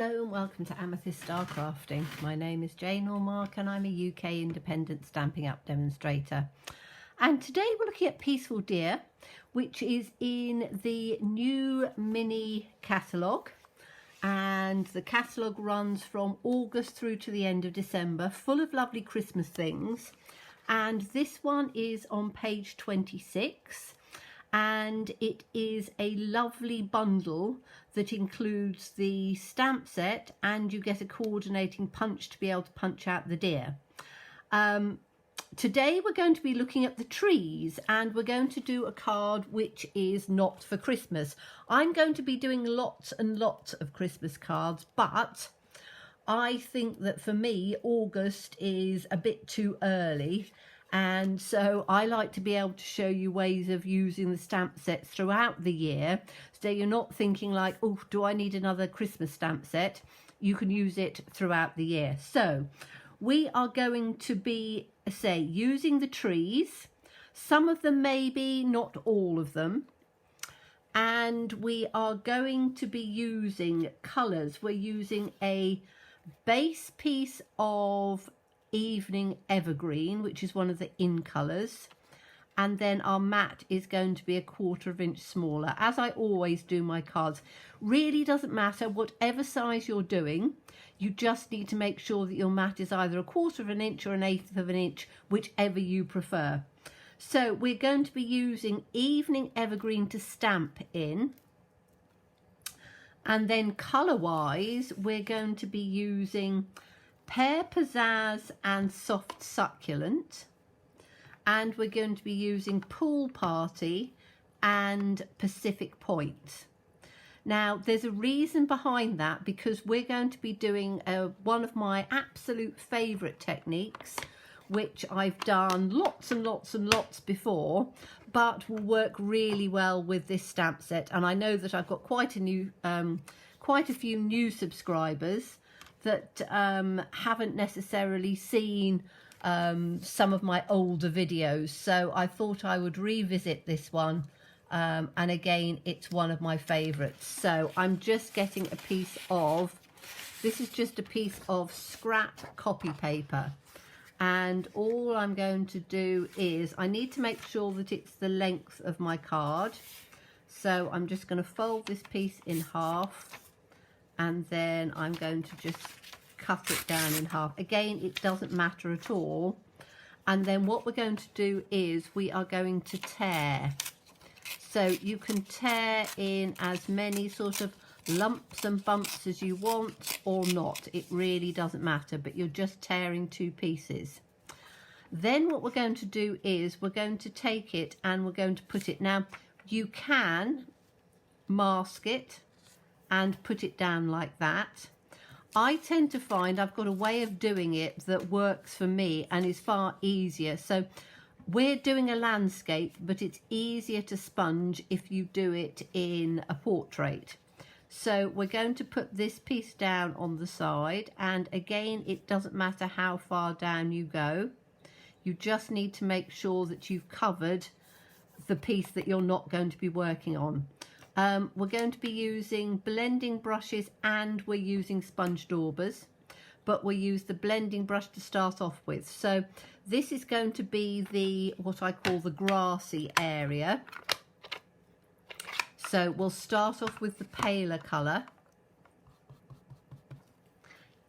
Hello and welcome to Amethyst Star Crafting. My name is Jane Ormark and I'm a UK independent Stampin' Up demonstrator. And today we're looking at Peaceful Deer, which is in the new mini catalogue. And the catalogue runs from August through to the end of December, full of lovely Christmas things. And this one is on page 26. And it is a lovely bundle that includes the stamp set, and you get a coordinating punch to be able to punch out the deer. Today we're going to be looking at the trees, and we're going to do a card which is not for Christmas. I'm going to be doing lots and lots of Christmas cards, but I think that for me August is a bit too early. And so I like to be able to show you ways of using the stamp sets throughout the year. So you're not thinking like, oh, do I need another Christmas stamp set? You can use it throughout the year. So we are going to be, say, using the trees. Some of them maybe, not all of them. And we are going to be using colours. We're using a base piece of Evening Evergreen, which is one of the in colours, and then our mat is going to be 1/4 inch smaller, as I always do my cards. Really doesn't matter whatever size you're doing, you just need to make sure that your mat is either 1/4 inch or 1/8 inch, whichever you prefer. So we're going to be using Evening Evergreen to stamp in, and then colour wise we're going to be using Pear Pizzazz and Soft Succulent, and we're going to be using Pool Party and Pacific Point. Now there's a reason behind that, because we're going to be doing one of my absolute favourite techniques, which I've done lots and lots and lots before, but will work really well with this stamp set. And I know that I've got quite a few new subscribers that haven't necessarily seen some of my older videos, so I thought I would revisit this one, and again it's one of my favorites. So I'm just getting a piece of, this is just a piece of scrap copy paper, and all I'm going to do is, I need to make sure that it's the length of my card, so I'm just going to fold this piece in half, and then I'm going to just cut it down in half. Again, it doesn't matter at all. And then what we're going to do is we are going to tear. So you can tear in as many sort of lumps and bumps as you want or not. It really doesn't matter, but you're just tearing two pieces. Then what we're going to do is we're going to take it and we're going to put it, now you can mask it and put it down like that. I tend to find I've got a way of doing it that works for me and is far easier. So we're doing a landscape, but it's easier to sponge if you do it in a portrait. So we're going to put this piece down on the side, and again it doesn't matter how far down you go, you just need to make sure that you've covered the piece that you're not going to be working on. We're going to be using blending brushes and we're using sponge daubers, but we'll use the blending brush to start off with. So this is going to be the, what I call the grassy area. So we'll start off with the paler colour,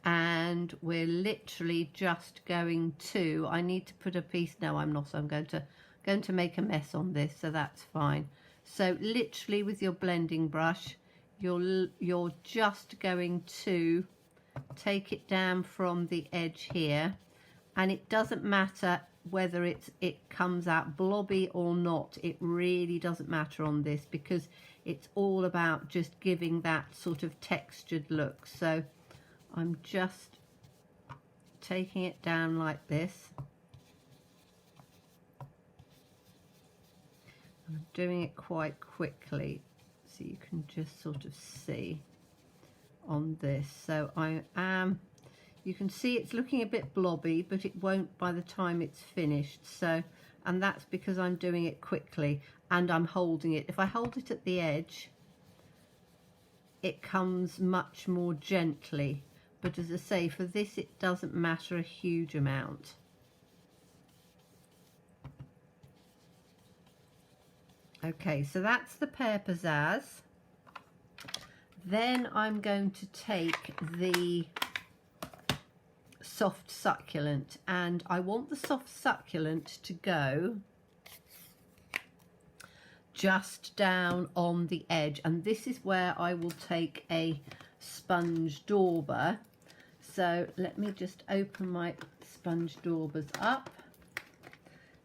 and we're literally just going to, I need to put a piece, no I'm not, I'm going to make a mess on this, so that's fine. So literally with your blending brush, you're just going to take it down from the edge here, and it doesn't matter whether it comes out blobby or not. It really doesn't matter on this, because it's all about just giving that sort of textured look. So I'm just taking it down like this. I'm doing it quite quickly so you can just sort of see on this. So you can see it's looking a bit blobby, but it won't by the time it's finished. So, and that's because I'm doing it quickly and I'm holding it. If I hold it at the edge, it comes much more gently. But as I say, for this it doesn't matter a huge amount. Okay, so that's the Pear Pizzazz. Then I'm going to take the Soft Succulent, and I want the Soft Succulent to go just down on the edge, and this is where I will take a sponge dauber. So let me just open my sponge daubers up,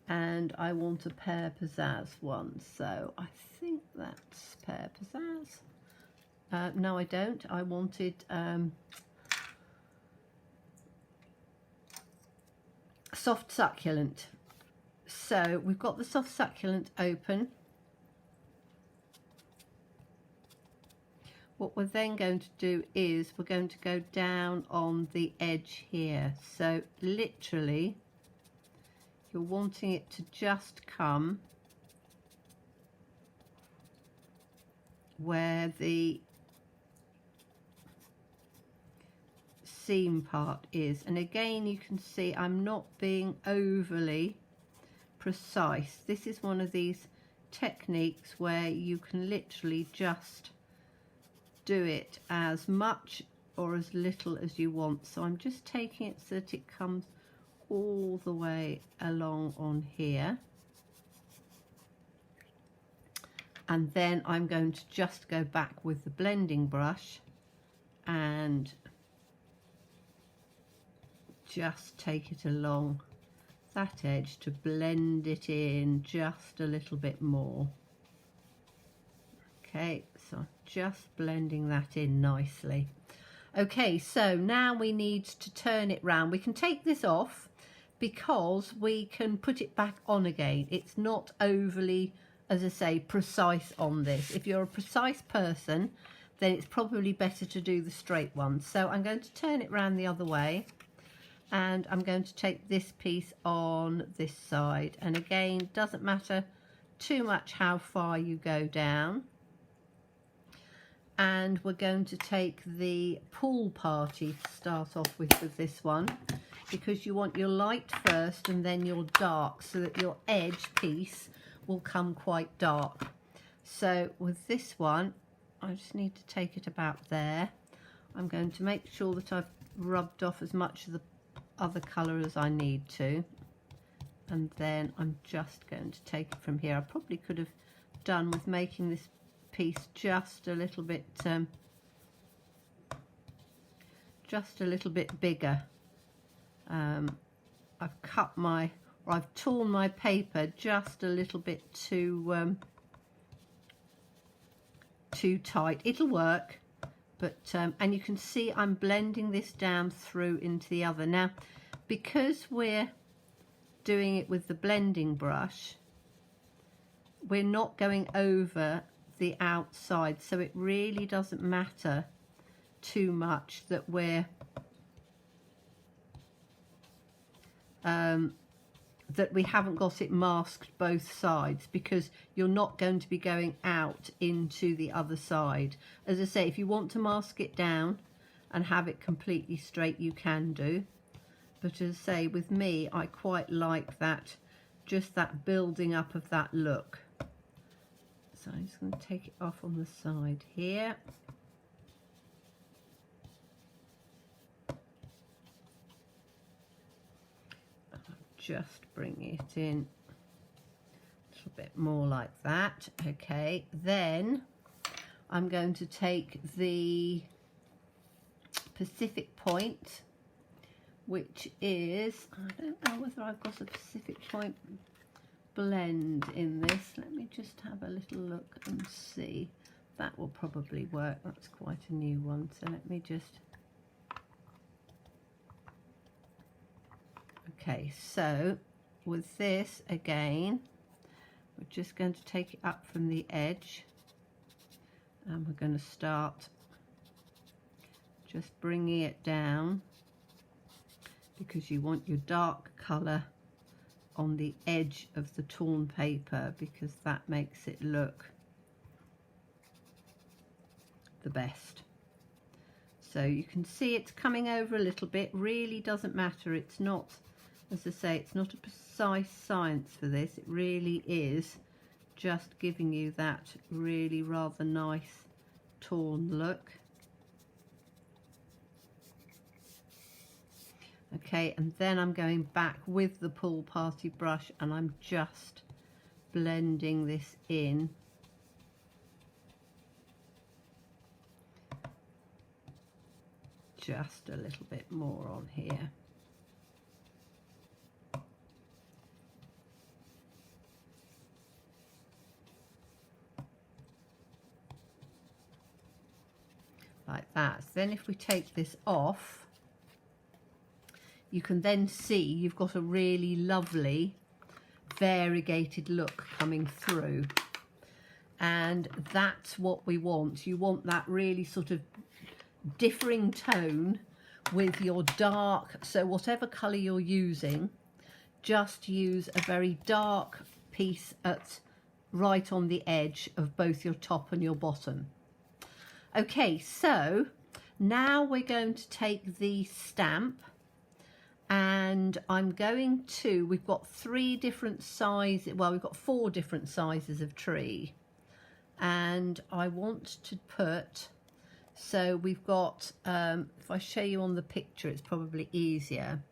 and I want a Pear Pizzazz one, so I think that's Pear Pizzazz. No, I don't. I wanted Soft Succulent. So we've got the Soft Succulent open. What we're then going to do is we're going to go down on the edge here. So literally you're wanting it to just come where the seam part is, and again you can see I'm not being overly precise. This is one of these techniques where you can literally just do it as much or as little as you want. So I'm just taking it so that it comes all the way along on here, and then I'm going to just go back with the blending brush and just take it along that edge to blend it in just a little bit more. Okay, so I'm just blending that in nicely. Okay, so now we need to turn it round. We can take this off because we can put it back on again. It's not overly, as I say, precise on this. If you're a precise person, then it's probably better to do the straight one. So I'm going to turn it round the other way, and I'm going to take this piece on this side. And again, doesn't matter too much how far you go down. And we're going to take the pool party to start off with this one, because you want your light first and then your dark, so that your edge piece will come quite dark. So with this one, I just need to take it about there. I'm going to make sure that I've rubbed off as much of the other colour as I need to, and then I'm just going to take it from here. I probably could have done with making this piece just a little bit bigger. I've cut my, or I've torn my paper just a little bit too tight. It'll work, but and you can see I'm blending this down through into the other. Now, because we're doing it with the blending brush, we're not going over the outside, so it really doesn't matter too much that we're that we haven't got it masked both sides, because you're not going to be going out into the other side. As I say, if you want to mask it down and have it completely straight, you can do, but as I say, with me, I quite like that, just that building up of that look. So I'm just going to take it off on the side here. Just bring it in a little bit more like that. Okay, then I'm going to take the Pacific Point, which is, I don't know whether I've got a Pacific Point blend in this. Let me just have a little look and see. That will probably work. That's quite a new one, so let me just... Okay, so with this again, we're just going to take it up from the edge, and we're going to start just bringing it down, because you want your dark colour on the edge of the torn paper, because that makes it look the best. So you can see it's coming over a little bit. Really doesn't matter. It's not, as I say, it's not a precise science for this. It really is just giving you that really rather nice torn look. Okay, and then I'm going back with the Pool Party brush and I'm just blending this in. Just a little bit more on here. Like that. Then if we take this off, you can then see you've got a really lovely variegated look coming through, and that's what we want. You want that really sort of differing tone with your dark, so whatever colour you're using, just use a very dark piece at right on the edge of both your top and your bottom. Okay, so now we're going to take the stamp, and I'm going to, we've got 3 different sizes, well, we've got 4 different sizes of tree, and I want to put, so we've got, if I show you on the picture, it's probably easier.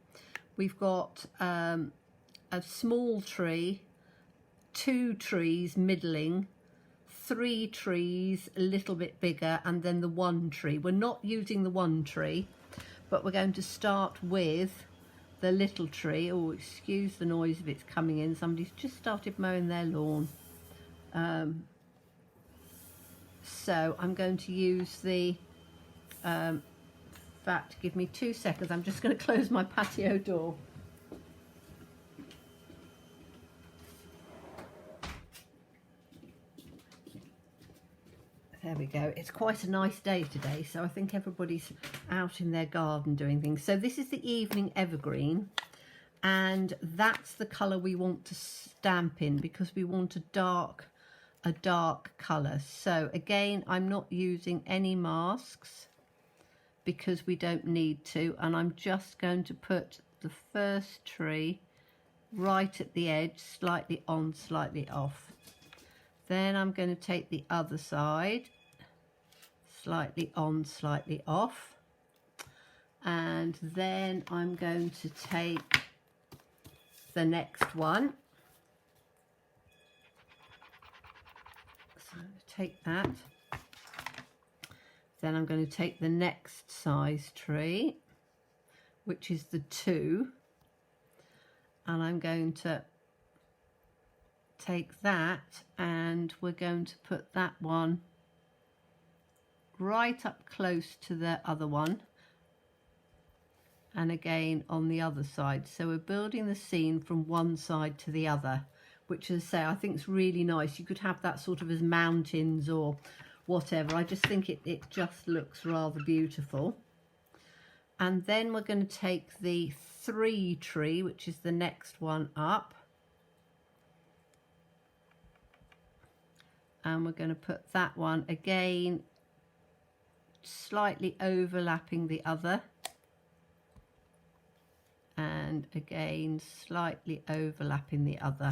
We've got a small tree, 2 trees middling, 3 trees a little bit bigger, and then the 1 tree. We're not using the 1 tree, but we're going to start with the little tree. Oh, excuse the noise if it's coming in. Somebody's just started mowing their lawn. So I'm going to use the, in fact, give me 2 seconds. I'm just going to close my patio door. There we go. It's quite a nice day today, so I think everybody's out in their garden doing things. So this is the evening evergreen, and that's the colour we want to stamp in because we want a dark colour. So again, I'm not using any masks because we don't need to, and I'm just going to put the first tree right at the edge, slightly on, slightly off. Then I'm going to take the other side, slightly on, slightly off, and then I'm going to take the next one. So I'm going to take that. Then I'm going to take the next size tree, which is the 2, and I'm going to take that, and we're going to put that one right up close to the other one, and again on the other side. So we're building the scene from one side to the other, which, as I say, I think is really nice. You could have that sort of as mountains or whatever. I just think it just looks rather beautiful. And then we're going to take the 3 tree, which is the next one up, and we're going to put that one again slightly overlapping the other, and again slightly overlapping the other.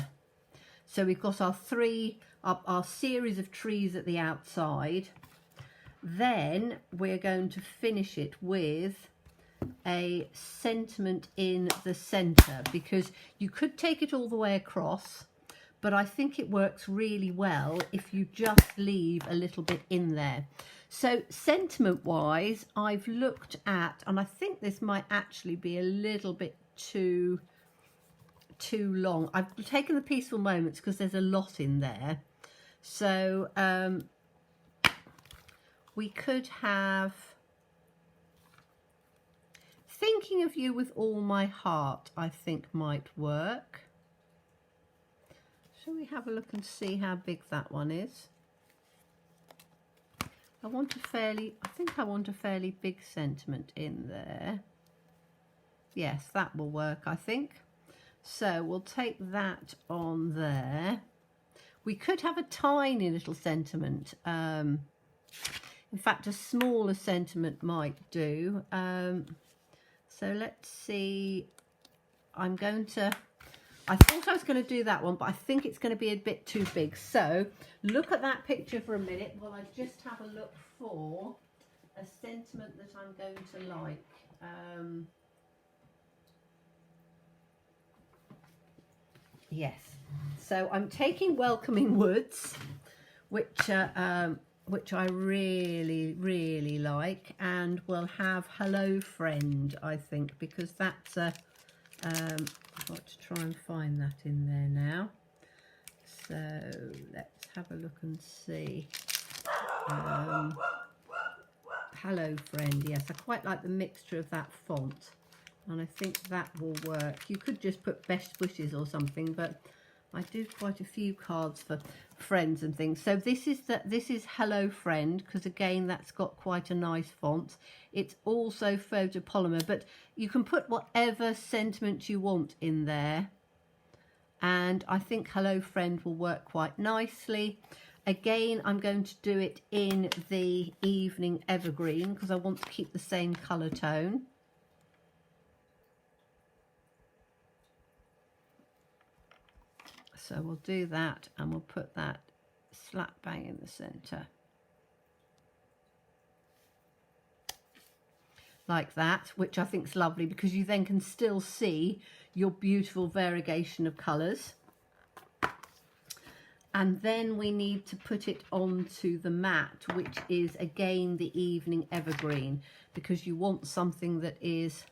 So we've got our our series of trees at the outside. Then we're going to finish it with a sentiment in the center, because you could take it all the way across, but I think it works really well if you just leave a little bit in there. So sentiment wise, I've looked at, and I think this might actually be a little bit too long. I've taken the Peaceful Moments because there's a lot in there. So we could have Thinking of You with All My Heart, I think might work. Shall we have a look and see how big that one is? I think I want a fairly big sentiment in there. Yes, that will work, I think. So we'll take that on there. We could have a tiny little sentiment. In In fact, a smaller sentiment might do. So let's see. I thought I was going to do that one, but I think it's going to be a bit too big. So look at that picture for a minute while I just have a look for a sentiment that I'm going to like. Yes, so I'm taking Welcoming Woods, which I really like, and we'll have Hello Friend, I think, because that's a I've got to try and find that in there now. So let's have a look and see. Hello Friend, yes, I quite like the mixture of that font, and I think that will work. You could just put Best Wishes or something, but I do quite a few cards for friends and things. So this is Hello Friend, because again that's got quite a nice font. It's also photopolymer, but you can put whatever sentiment you want in there, and I think Hello Friend will work quite nicely. Again, I'm going to do it in the Evening Evergreen because I want to keep the same colour tone. So we'll do that, and we'll put that slap bang in the centre. Like that, which I think is lovely because you then can still see your beautiful variegation of colours. And then we need to put it onto the mat, which is again the Evening Evergreen, because you want something that is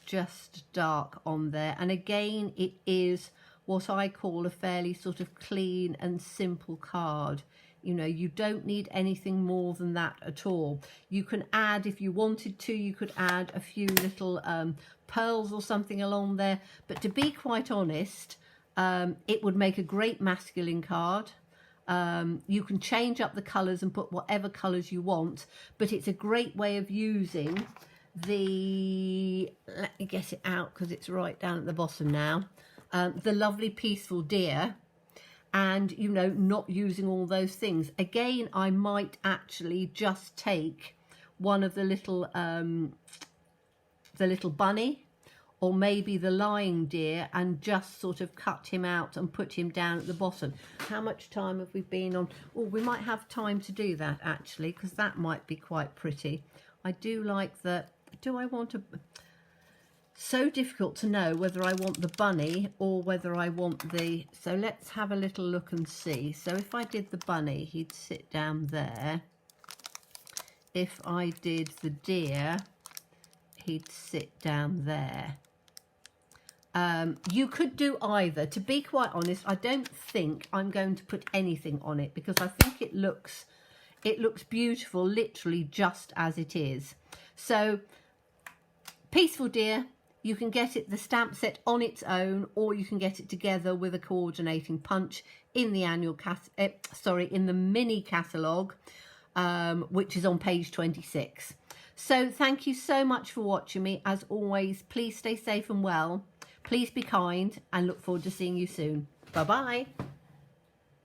just dark on there. And again, it is what I call a fairly sort of clean and simple card. You know, you don't need anything more than that at all. You can add, if you wanted to, you could add a few little pearls or something along there. But to be quite honest, it would make a great masculine card. You can change up the colours and put whatever colours you want. But it's a great way of using the, let me get it out because it's right down at the bottom now, the lovely Peaceful Deer. And, you know, not using all those things. Again, I might actually just take one of the little bunny, or maybe the lying deer, and just sort of cut him out and put him down at the bottom. How much time have we been on? Oh, we might have time to do that actually, because that might be quite pretty. I do like the, do I want to... So difficult to know whether I want the bunny or whether I want the... So let's have a little look and see. So if I did the bunny, he'd sit down there. If I did the deer, he'd sit down there. You could do either. To be quite honest, I don't think I'm going to put anything on it because I think it looks beautiful, literally just as it is. So, Peaceful Deer. You can get it, the stamp set on its own, or you can get it together with a coordinating punch in the annual in the mini catalogue, which is on page 26. So thank you so much for watching me. As always, please stay safe and well. Please be kind, and look forward to seeing you soon. Bye bye.